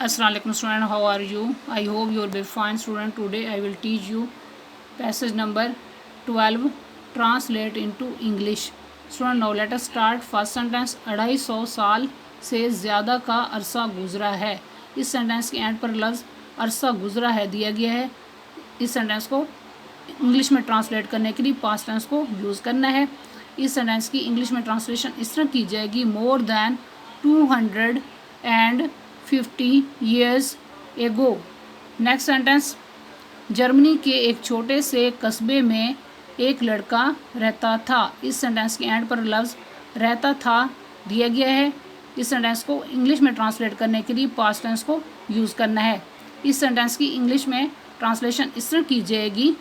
Assalamualaikum student, how are you? I hope you will be fine student. Today I will teach you passage number 12, translate into English. Student, now let us start. First sentence, 250 साल से ज़्यादा का अरसा गुजरा है. इस sentence के and पर लफ्ज़ अरसा गुजरा है दिया गया है. इस सेंटेंस को इंग्लिश में ट्रांसलेट करने के लिए पास्ट टेंस को यूज़ करना है. इस सेंटेंस की इंग्लिश में ट्रांसलेशन इस तरह की जाएगी, more than 250 years ago. Next sentence, Germany के एक छोटे से कस्बे में एक लड़का रहता था. इस सेंटेंस के एंड पर लफ्ज़ रहता था दिया गया है. इस सेंटेंस को इंग्लिश में ट्रांसलेट करने के लिए पास्ट टेंस को यूज़ करना है. इस सेंटेंस की इंग्लिश में ट्रांसलेशन इस तरह की जाएगी,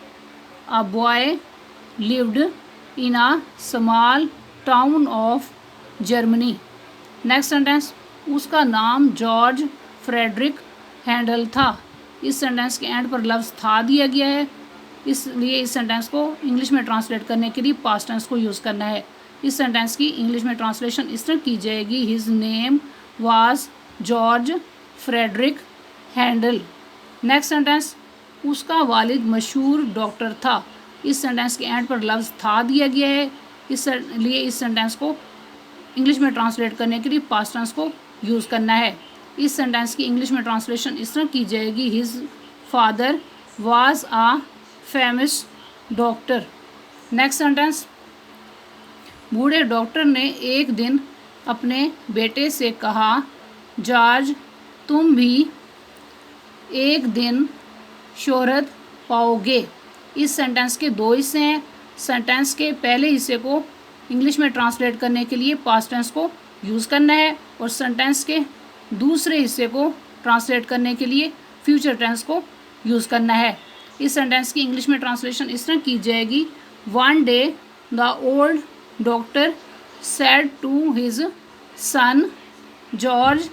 a boy lived in a small town of Germany. Next sentence, उसका नाम जॉर्ज फ्रेडरिक हैंडल था. इस सेंटेंस के एंड पर लफ्ज़ था दिया गया है, इसलिए इस सेंटेंस को इंग्लिश में ट्रांसलेट करने के लिए पास्ट टेंस को यूज़ करना है. इस सेंटेंस की इंग्लिश में ट्रांसलेशन इस तरह की जाएगी, his name was George Frederick Handel. Next sentence, उसका वालिद मशहूर डॉक्टर था. इस सेंटेंस के एंड पर लफ्ज़ था दिया गया है, इसलिए इस सेंटेंस को इंग्लिश में ट्रांसलेट करने के लिए पास्ट टेंस को यूज़ करना है. इस सेंटेंस की इंग्लिश में ट्रांसलेशन इस तरह की जाएगी, his father was a famous doctor. Next sentence, बूढ़े डॉक्टर ने एक दिन अपने बेटे से कहा, जॉर्ज तुम भी एक दिन शोहरत पाओगे. इस सेंटेंस के दो हिस्से हैं. सेंटेंस के पहले हिस्से को इंग्लिश में ट्रांसलेट करने के लिए पास्ट टेंस को यूज़ करना है और सेंटेंस के दूसरे हिस्से को ट्रांसलेट करने के लिए फ्यूचर टेंस को यूज़ करना है. इस सेंटेंस की इंग्लिश में ट्रांसलेशन इस तरह की जाएगी, one day the old doctor said to his son George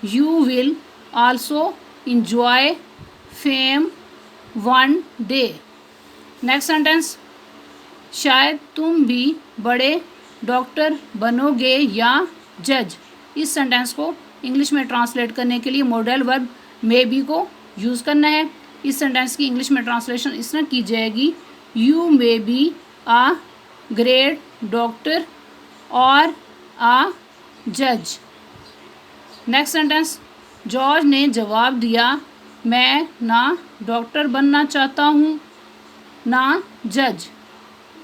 you will also enjoy fame one day. Next sentence, शायद तुम भी बड़े डॉक्टर बनोगे या जज. इस सेंटेंस को इंग्लिश में ट्रांसलेट करने के लिए मॉडल वर्ब मे बी को यूज़ करना है. इस सेंटेंस की इंग्लिश में ट्रांसलेशन इस तरह की जाएगी, you may be a great doctor और आ जज. नेक्स्ट सेंटेंस, जॉर्ज ने जवाब दिया, मैं ना डॉक्टर बनना चाहता हूँ ना जज.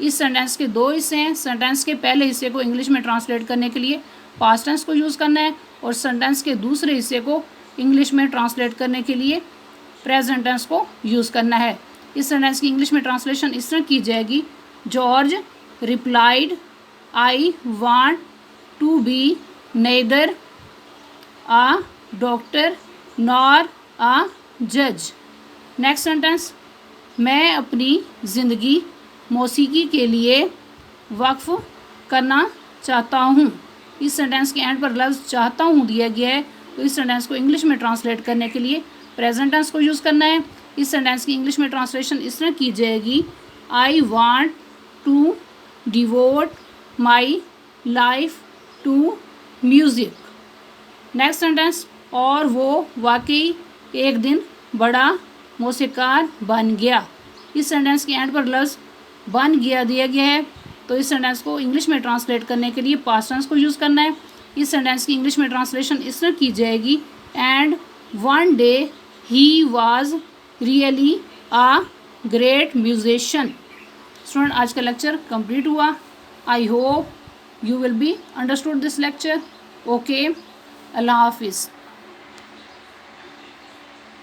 इस सेंटेंस के दो हिस्से हैं. सेंटेंस के पहले हिस्से को इंग्लिश में ट्रांसलेट करने के लिए पास्ट टेंस को यूज़ करना है और सेंटेंस के दूसरे हिस्से को इंग्लिश में ट्रांसलेट करने के लिए प्रेजेंट टेंस को यूज़ करना है. इस सेंटेंस की इंग्लिश में ट्रांसलेशन इस तरह की जाएगी, George replied, I want to be neither a doctor nor a जज. नेक्स्ट सेंटेंस, मैं अपनी ज़िंदगी मौसीकी के लिए वक्फ करना चाहता हूँ. इस सेंटेंस के एंड पर लफ्ज़ चाहता हूँ दिया गया है, तो इस सेंटेंस को इंग्लिश में ट्रांसलेट करने के लिए प्रेजेंट टेंस को यूज़ करना है. इस सेंटेंस की इंग्लिश में ट्रांसलेशन इस तरह की जाएगी, I want to devote my life to music. Next sentence, और वो वाकई एक दिन बड़ा मौसीकार बन गया. इस सेंटेंस के एंड पर लफ्ज़ बन गया दिया गया है, तो इस सेंटेंस को इंग्लिश में ट्रांसलेट करने के लिए पास्ट टेंस को यूज़ करना है. इस सेंटेंस की इंग्लिश में ट्रांसलेशन इस तरह की जाएगी, and one day he was really a great musician. Student, आज का लेक्चर कंप्लीट हुआ. I hope you will be understood this lecture. Okay, अल्लाह हाफिज़.